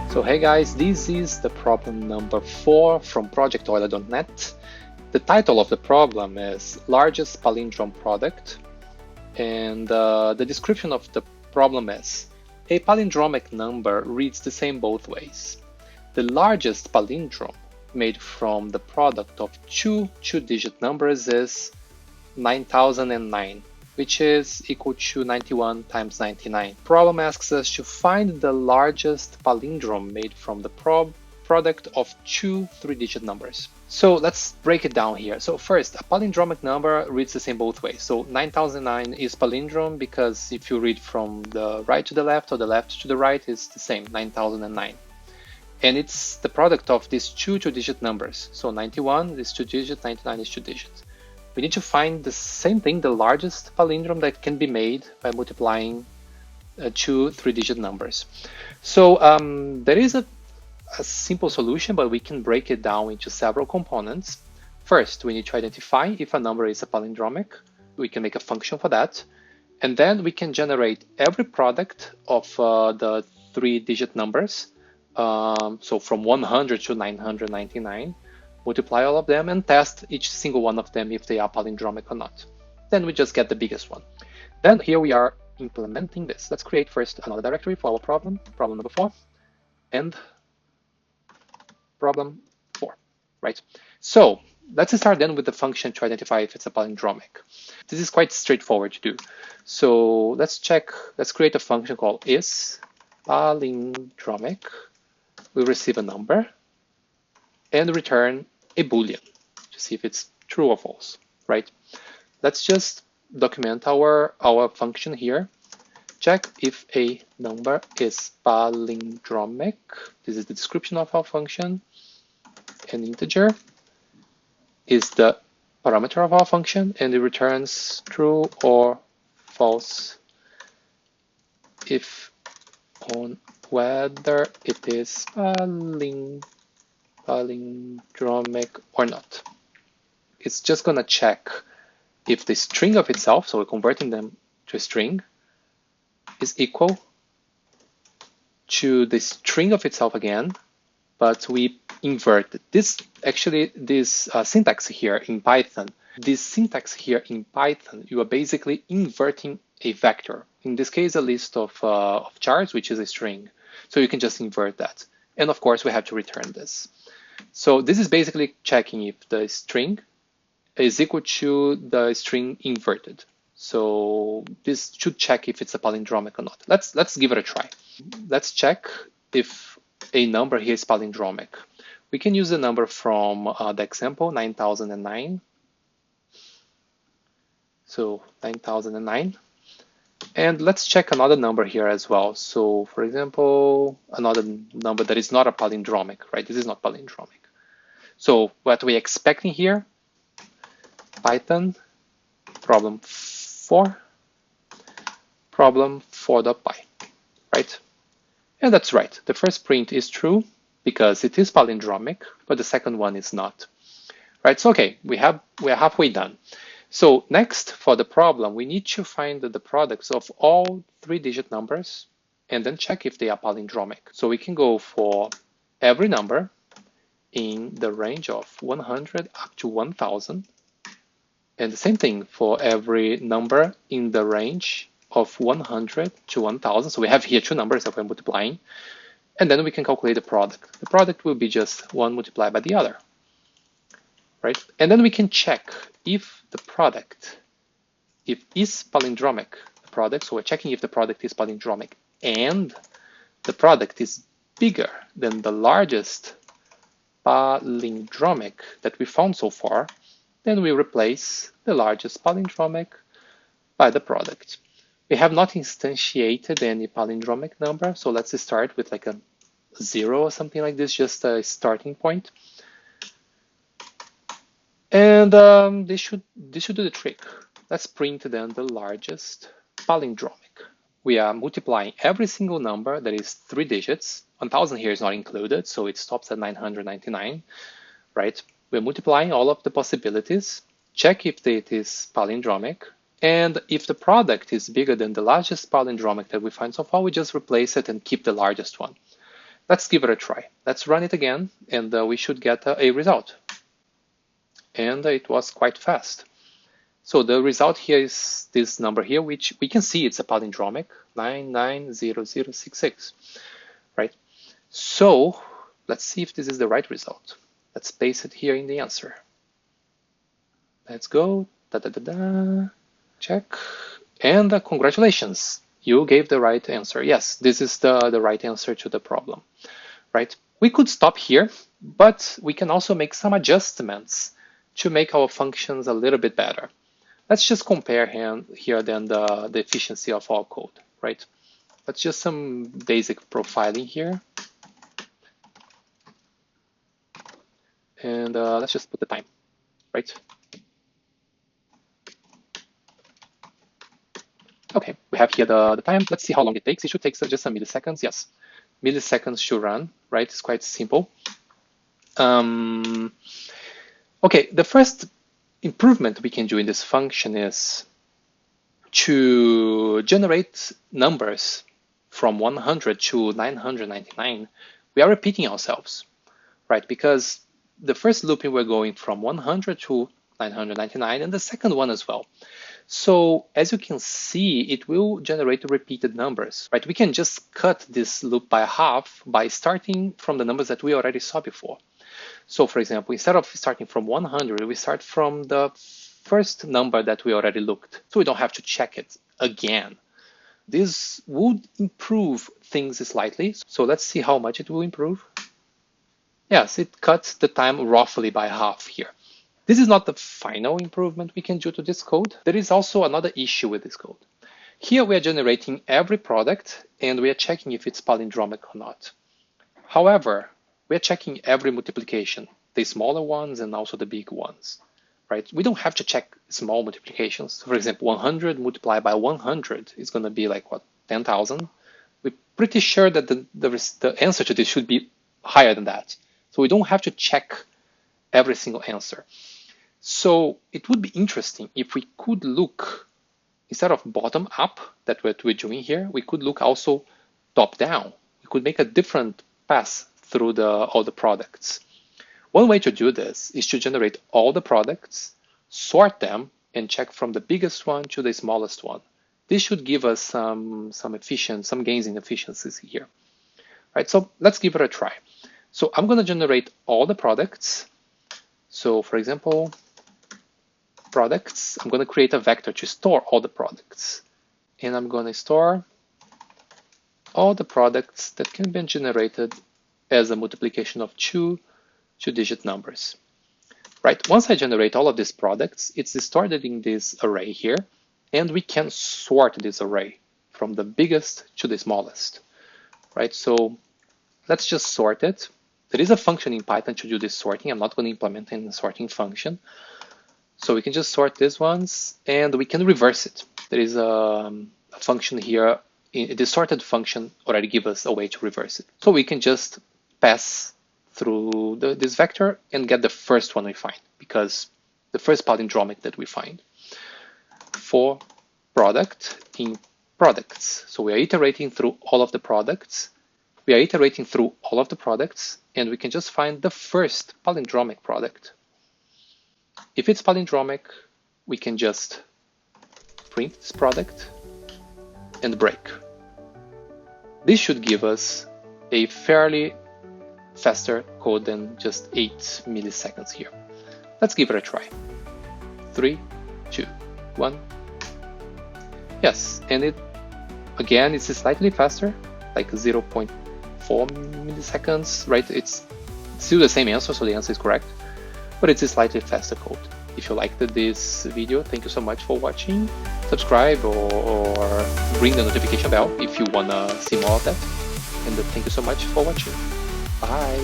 So hey guys, this is the problem number 4 from Project Euler.net. The title of the problem is Largest Palindrome Product, and the description of the problem is a palindromic number reads the same both ways. The largest palindrome made from the product of two-digit numbers is 9009, which is equal to 91 times 99. Problem asks us to find the largest palindrome made from the product of two three-digit numbers. So let's break it down here. So first, a palindromic number reads the same both ways. So 9009 is palindrome because if you read from the right to the left or the left to the right, it's the same, 9009. And it's the product of these two-digit numbers. So 91 is 2-digit, 99 is 2-digit. We need to find the same thing, the largest palindrome that can be made by multiplying two three-digit numbers. So there is a simple solution, but we can break it down into several components. First, we need to identify if a number is a palindromic. We can make a function for that. And then we can generate every product of the three-digit numbers. So from 100 to 999. Multiply all of them and test each single one of them if they are palindromic or not. Then we just get the biggest one. Then here we are implementing this. Let's create first another directory for our problem number 4, and problem 4, right? So let's start then with the function to identify if it's a palindromic. This is quite straightforward to do. So let's create a function called isPalindromic. We'll receive a number and return a boolean to see if it's true or false, right? Let's just document our function here. Check if a number is palindromic. This is the description of our function. An integer is the parameter of our function, and it returns true or false if on whether it is palindromic or not. It's just gonna check if the string of itself, so we're converting them to a string, is equal to the string of itself again, but we invert this. Actually, this syntax here in Python, you are basically inverting a vector. In this case, a list of chars, which is a string. So you can just invert that. And of course, we have to return this. So this is basically checking if the string is equal to the string inverted. So this should check if it's a palindromic or not. Let's give it a try. Let's check if a number here is palindromic. We can use the number from the example, 9009. So 9009. And let's check another number here as well. So for example, another number that is not a palindromic, right? This is not palindromic. So what we're expecting here, Python problem 4, problem 4.py, right? And that's right. The first print is true because it is palindromic, but the second one is not, right? So okay, we're halfway done. So next, for the problem, we need to find the products of all three-digit numbers and then check if they are palindromic. So we can go for every number in the range of 100 up to 1000. And the same thing for every number in the range of 100 to 1000. So we have here two numbers that we're multiplying. And then we can calculate the product. The product will be just one multiplied by the other, right? And then we can check if the product, if is palindromic, the product, so we're checking if the product is palindromic and the product is bigger than the largest palindromic that we found so far, then we replace the largest palindromic by the product. We have not instantiated any palindromic number, so let's start with like a 0 or something like this, just a starting point. And this should do the trick. Let's print then the largest palindromic. We are multiplying every single number that is 3 digits. 1000 here is not included, so it stops at 999, right? We're multiplying all of the possibilities, check if it is palindromic, and if the product is bigger than the largest palindromic that we find so far, we just replace it and keep the largest one. let's give it a try. Let's run it again, and we should get a result. And it was quite fast. So the result here is this number here, which we can see it's a palindromic, 990066, right? So let's see if this is the right result. Let's paste it here in the answer. Let's go, check, and congratulations, you gave the right answer. Yes, this is the right answer to the problem, right? We could stop here, but we can also make some adjustments to make our functions a little bit better. Let's just compare here then the efficiency of our code, right? Let's just some basic profiling here. And let's just put the time, right? Okay, we have here the time. Let's see how long it takes. It should take just some milliseconds. Yes, milliseconds should run, right? It's quite simple. Okay, the first improvement we can do in this function is to generate numbers from 100 to 999. We are repeating ourselves, right? Because the first looping we're going from 100 to 999 and the second one as well. So as you can see, it will generate repeated numbers, right? We can just cut this loop by half by starting from the numbers that we already saw before. So for example, instead of starting from 100, we start from the first number that we already looked. So we don't have to check it again. This would improve things slightly. So let's see how much it will improve. Yes, it cuts the time roughly by half here. This is not the final improvement we can do to this code. There is also another issue with this code. Here we are generating every product and we are checking if it's palindromic or not. However, we are checking every multiplication, the smaller ones and also the big ones, right? We don't have to check small multiplications. So for example, 100 multiplied by 100 is going to be like what, 10,000? We're pretty sure that the answer to this should be higher than that. So we don't have to check every single answer. So it would be interesting if we could look, instead of bottom up, that what we're doing here, we could look also top down. We could make a different pass through all the products. One way to do this is to generate all the products, sort them, and check from the biggest one to the smallest one. This should give us some gains in efficiencies here. Right, so let's give it a try. So I'm going to generate all the products. So for example, products, I'm going to create a vector to store all the products. And I'm going to store all the products that can be generated as a multiplication of two-digit numbers. Right, once I generate all of these products, it's stored in this array here, and we can sort this array from the biggest to the smallest. Right, so let's just sort it. There is a function in Python to do this sorting. I'm not going to implement a sorting function. So we can just sort these ones and we can reverse it. There is a function here. The sorted function already gives us a way to reverse it. So we can just pass through this vector and get the first one we find, because the first palindromic that we find. For product in products. So we are iterating through all of the products. We are iterating through all of the products, and we can just find the first palindromic product. If it's palindromic, we can just print this product and break. This should give us a fairly faster code than just 8 milliseconds here. Let's give it a try. 3, 2, 1. Yes, and it's slightly faster, like 0.4 milliseconds, right? It's still the same answer, so the answer is correct, but it's a slightly faster code. If you liked this video, thank you so much for watching. Subscribe or ring the notification bell if you want to see more of that. And thank you so much for watching. Bye.